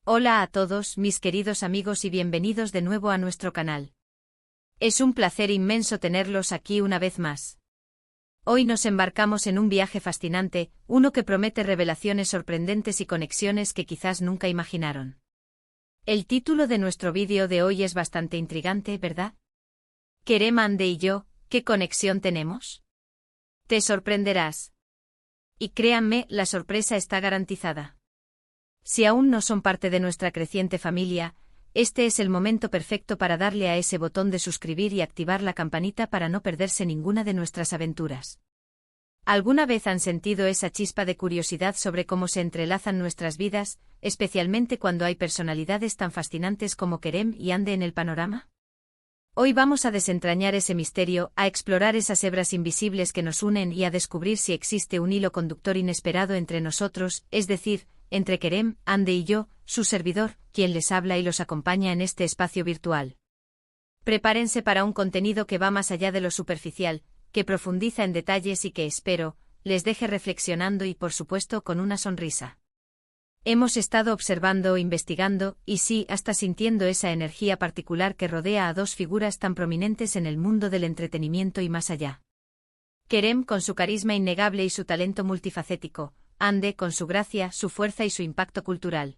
Hola a todos, mis queridos amigos, y bienvenidos de nuevo a nuestro canal. Es un placer inmenso tenerlos aquí una vez más. Hoy nos embarcamos en un viaje fascinante, uno que promete revelaciones sorprendentes y conexiones que quizás nunca imaginaron. El título de nuestro vídeo de hoy es bastante intrigante, ¿verdad? Kerem Ande y yo, ¿qué conexión tenemos? Te sorprenderás. Y créanme, la sorpresa está garantizada. Si aún no son parte de nuestra creciente familia, este es el momento perfecto para darle a ese botón de suscribir y activar la campanita para no perderse ninguna de nuestras aventuras. ¿Alguna vez han sentido esa chispa de curiosidad sobre cómo se entrelazan nuestras vidas, especialmente cuando hay personalidades tan fascinantes como Kerem y Ande en el panorama? Hoy vamos a desentrañar ese misterio, a explorar esas hebras invisibles que nos unen y a descubrir si existe un hilo conductor inesperado entre nosotros, es decir, entre Kerem, Ande y yo, su servidor, quien les habla y los acompaña en este espacio virtual. Prepárense para un contenido que va más allá de lo superficial, que profundiza en detalles y que espero, les deje reflexionando y por supuesto con una sonrisa. Hemos estado observando, investigando, y sí, hasta sintiendo esa energía particular que rodea a dos figuras tan prominentes en el mundo del entretenimiento y más allá. Kerem con su carisma innegable y su talento multifacético, Ande con su gracia, su fuerza y su impacto cultural.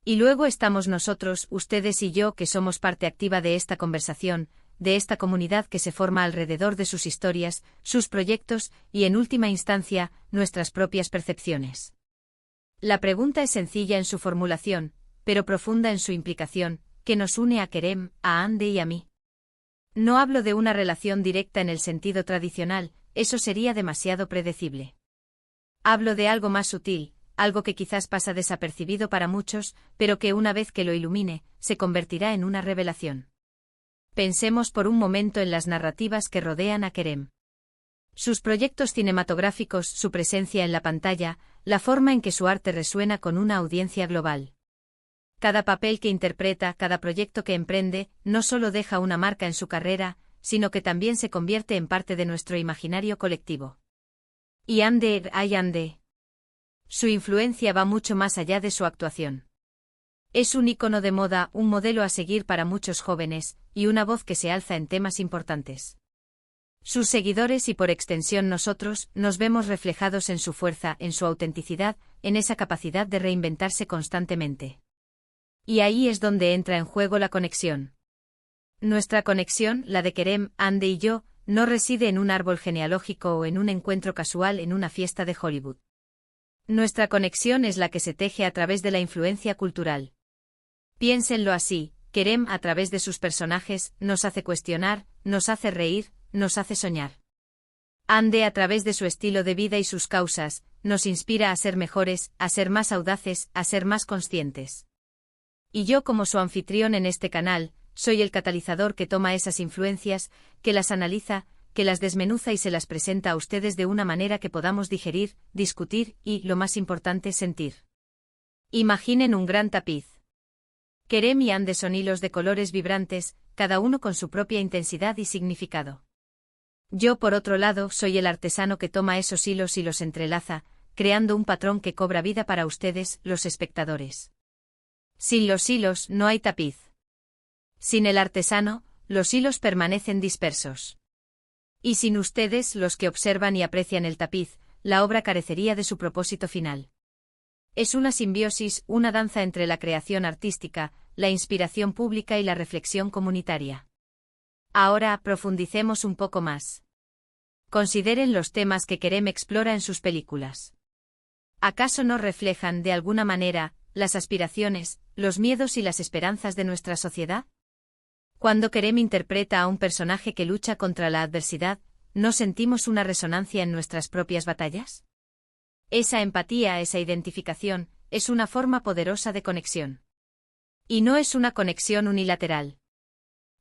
Y luego estamos nosotros, ustedes y yo, que somos parte activa de esta conversación, de esta comunidad que se forma alrededor de sus historias, sus proyectos y, en última instancia, nuestras propias percepciones. La pregunta es sencilla en su formulación, pero profunda en su implicación, ¿qué nos une a Kerem, a Ande y a mí? No hablo de una relación directa en el sentido tradicional, eso sería demasiado predecible. Hablo de algo más sutil, algo que quizás pasa desapercibido para muchos, pero que una vez que lo ilumine, se convertirá en una revelación. Pensemos por un momento en las narrativas que rodean a Kerem. Sus proyectos cinematográficos, su presencia en la pantalla, la forma en que su arte resuena con una audiencia global. Cada papel que interpreta, cada proyecto que emprende, no solo deja una marca en su carrera, sino que también se convierte en parte de nuestro imaginario colectivo. Y Ande, ay Ande. Su influencia va mucho más allá de su actuación. Es un ícono de moda, un modelo a seguir para muchos jóvenes, y una voz que se alza en temas importantes. Sus seguidores y por extensión nosotros, nos vemos reflejados en su fuerza, en su autenticidad, en esa capacidad de reinventarse constantemente. Y ahí es donde entra en juego la conexión. Nuestra conexión, la de Kerem, Ande y yo, no reside en un árbol genealógico o en un encuentro casual en una fiesta de Hollywood. Nuestra conexión es la que se teje a través de la influencia cultural. Piénsenlo así, Kerem a través de sus personajes, nos hace cuestionar, nos hace reír, nos hace soñar. Ande a través de su estilo de vida y sus causas, nos inspira a ser mejores, a ser más audaces, a ser más conscientes. Y yo como su anfitrión en este canal, soy el catalizador que toma esas influencias, que las analiza, que las desmenuza y se las presenta a ustedes de una manera que podamos digerir, discutir y, lo más importante, sentir. Imaginen un gran tapiz. Kerem y Ande son hilos de colores vibrantes, cada uno con su propia intensidad y significado. Yo, por otro lado, soy el artesano que toma esos hilos y los entrelaza, creando un patrón que cobra vida para ustedes, los espectadores. Sin los hilos no hay tapiz. Sin el artesano, los hilos permanecen dispersos. Y sin ustedes, los que observan y aprecian el tapiz, la obra carecería de su propósito final. Es una simbiosis, una danza entre la creación artística, la inspiración pública y la reflexión comunitaria. Ahora, profundicemos un poco más. Consideren los temas que Kerem explora en sus películas. ¿Acaso no reflejan, de alguna manera, las aspiraciones, los miedos y las esperanzas de nuestra sociedad? Cuando Kerem interpreta a un personaje que lucha contra la adversidad, ¿no sentimos una resonancia en nuestras propias batallas? Esa empatía, esa identificación, es una forma poderosa de conexión. Y no es una conexión unilateral.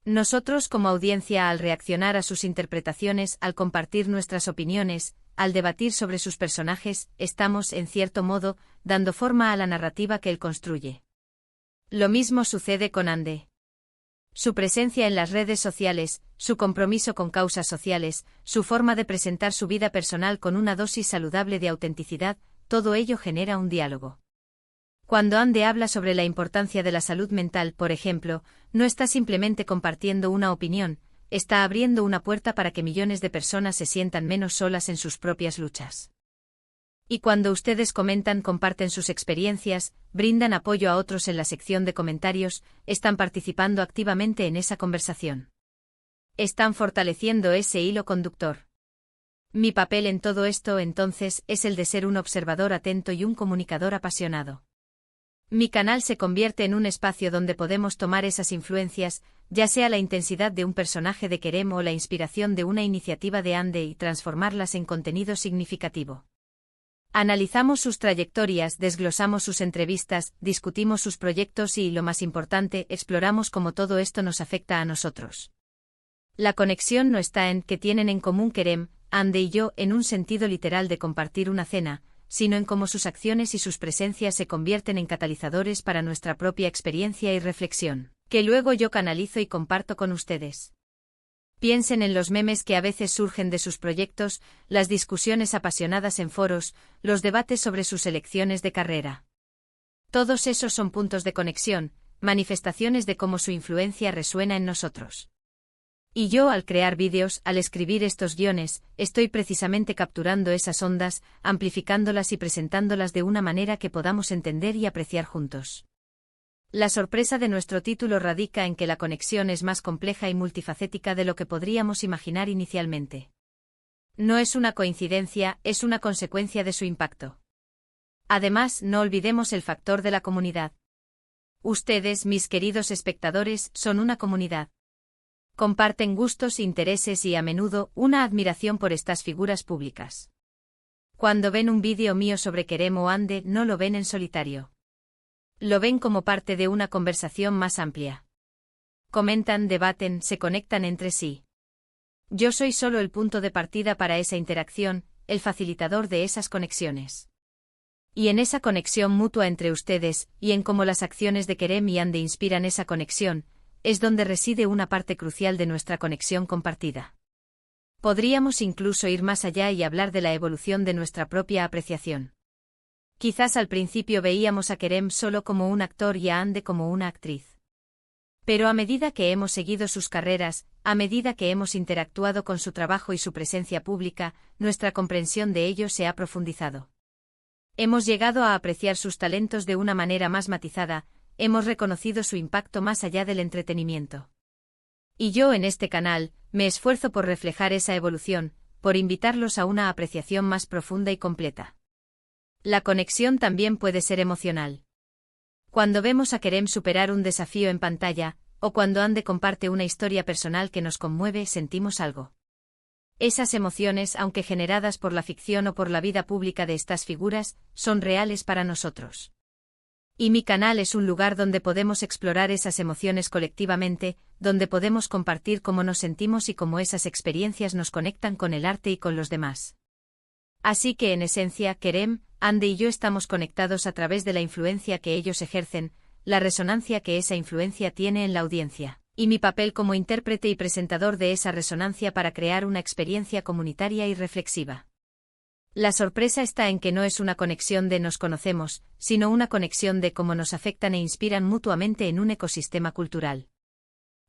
Nosotros como audiencia, al reaccionar a sus interpretaciones, al compartir nuestras opiniones, al debatir sobre sus personajes, estamos, en cierto modo, dando forma a la narrativa que él construye. Lo mismo sucede con Ande. Su presencia en las redes sociales, su compromiso con causas sociales, su forma de presentar su vida personal con una dosis saludable de autenticidad, todo ello genera un diálogo. Cuando Ande habla sobre la importancia de la salud mental, por ejemplo, no está simplemente compartiendo una opinión, está abriendo una puerta para que millones de personas se sientan menos solas en sus propias luchas. Y cuando ustedes comparten sus experiencias, brindan apoyo a otros en la sección de comentarios, están participando activamente en esa conversación. Están fortaleciendo ese hilo conductor. Mi papel en todo esto, entonces, es el de ser un observador atento y un comunicador apasionado. Mi canal se convierte en un espacio donde podemos tomar esas influencias, ya sea la intensidad de un personaje de Kerem o la inspiración de una iniciativa de Ande, y transformarlas en contenido significativo. Analizamos sus trayectorias, desglosamos sus entrevistas, discutimos sus proyectos y, lo más importante, exploramos cómo todo esto nos afecta a nosotros. La conexión no está en qué tienen en común Kerem, Ande y yo en un sentido literal de compartir una cena, sino en cómo sus acciones y sus presencias se convierten en catalizadores para nuestra propia experiencia y reflexión, que luego yo canalizo y comparto con ustedes. Piensen en los memes que a veces surgen de sus proyectos, las discusiones apasionadas en foros, los debates sobre sus elecciones de carrera. Todos esos son puntos de conexión, manifestaciones de cómo su influencia resuena en nosotros. Y yo, al crear vídeos, al escribir estos guiones, estoy precisamente capturando esas ondas, amplificándolas y presentándolas de una manera que podamos entender y apreciar juntos. La sorpresa de nuestro título radica en que la conexión es más compleja y multifacética de lo que podríamos imaginar inicialmente. No es una coincidencia, es una consecuencia de su impacto. Además, no olvidemos el factor de la comunidad. Ustedes, mis queridos espectadores, son una comunidad. Comparten gustos, intereses y, a menudo, una admiración por estas figuras públicas. Cuando ven un vídeo mío sobre Kerem o Ande, no lo ven en solitario. Lo ven como parte de una conversación más amplia. Comentan, debaten, se conectan entre sí. Yo soy solo el punto de partida para esa interacción, el facilitador de esas conexiones. Y en esa conexión mutua entre ustedes, y en cómo las acciones de Kerem y Ande inspiran esa conexión, es donde reside una parte crucial de nuestra conexión compartida. Podríamos incluso ir más allá y hablar de la evolución de nuestra propia apreciación. Quizás al principio veíamos a Kerem solo como un actor y a Ande como una actriz. Pero a medida que hemos seguido sus carreras, a medida que hemos interactuado con su trabajo y su presencia pública, nuestra comprensión de ellos se ha profundizado. Hemos llegado a apreciar sus talentos de una manera más matizada, hemos reconocido su impacto más allá del entretenimiento. Y yo en este canal, me esfuerzo por reflejar esa evolución, por invitarlos a una apreciación más profunda y completa. La conexión también puede ser emocional. Cuando vemos a Kerem superar un desafío en pantalla, o cuando Ande comparte una historia personal que nos conmueve, sentimos algo. Esas emociones, aunque generadas por la ficción o por la vida pública de estas figuras, son reales para nosotros. Y mi canal es un lugar donde podemos explorar esas emociones colectivamente, donde podemos compartir cómo nos sentimos y cómo esas experiencias nos conectan con el arte y con los demás. Así que en esencia, Kerem, Ande y yo estamos conectados a través de la influencia que ellos ejercen, la resonancia que esa influencia tiene en la audiencia, y mi papel como intérprete y presentador de esa resonancia para crear una experiencia comunitaria y reflexiva. La sorpresa está en que no es una conexión de nos conocemos, sino una conexión de cómo nos afectan e inspiran mutuamente en un ecosistema cultural.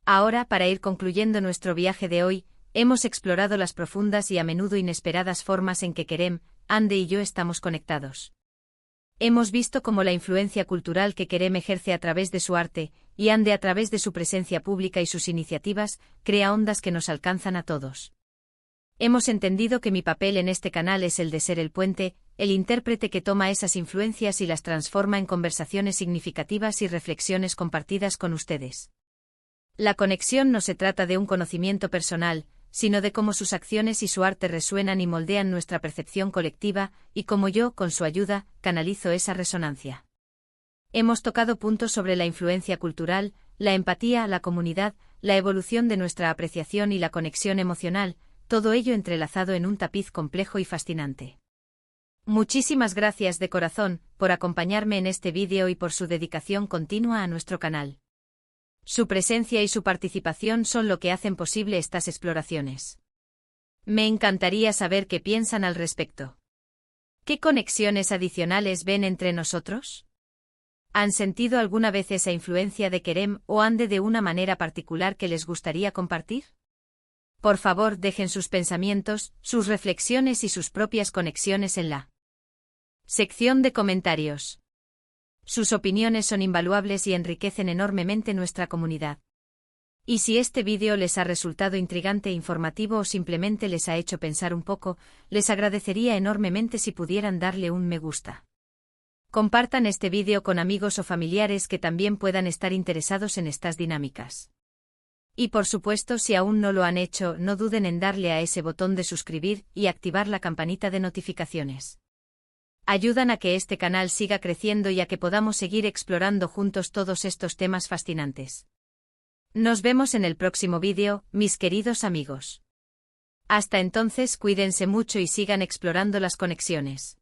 Ahora, para ir concluyendo nuestro viaje de hoy, hemos explorado las profundas y a menudo inesperadas formas en que Kerem, Ande y yo estamos conectados. Hemos visto cómo la influencia cultural que Kerem ejerce a través de su arte, y Ande a través de su presencia pública y sus iniciativas, crea ondas que nos alcanzan a todos. Hemos entendido que mi papel en este canal es el de ser el puente, el intérprete que toma esas influencias y las transforma en conversaciones significativas y reflexiones compartidas con ustedes. La conexión no se trata de un conocimiento personal, sino de cómo sus acciones y su arte resuenan y moldean nuestra percepción colectiva, y cómo yo, con su ayuda, canalizo esa resonancia. Hemos tocado puntos sobre la influencia cultural, la empatía, la comunidad, la evolución de nuestra apreciación y la conexión emocional, todo ello entrelazado en un tapiz complejo y fascinante. Muchísimas gracias de corazón por acompañarme en este vídeo y por su dedicación continua a nuestro canal. Su presencia y su participación son lo que hacen posible estas exploraciones. Me encantaría saber qué piensan al respecto. ¿Qué conexiones adicionales ven entre nosotros? ¿Han sentido alguna vez esa influencia de Kerem o Ande de una manera particular que les gustaría compartir? Por favor, dejen sus pensamientos, sus reflexiones y sus propias conexiones en la sección de comentarios. Sus opiniones son invaluables y enriquecen enormemente nuestra comunidad. Y si este vídeo les ha resultado intrigante e informativo o simplemente les ha hecho pensar un poco, les agradecería enormemente si pudieran darle un me gusta. Compartan este vídeo con amigos o familiares que también puedan estar interesados en estas dinámicas. Y por supuesto, si aún no lo han hecho, no duden en darle a ese botón de suscribir y activar la campanita de notificaciones. Ayudan a que este canal siga creciendo y a que podamos seguir explorando juntos todos estos temas fascinantes. Nos vemos en el próximo vídeo, mis queridos amigos. Hasta entonces, cuídense mucho y sigan explorando las conexiones.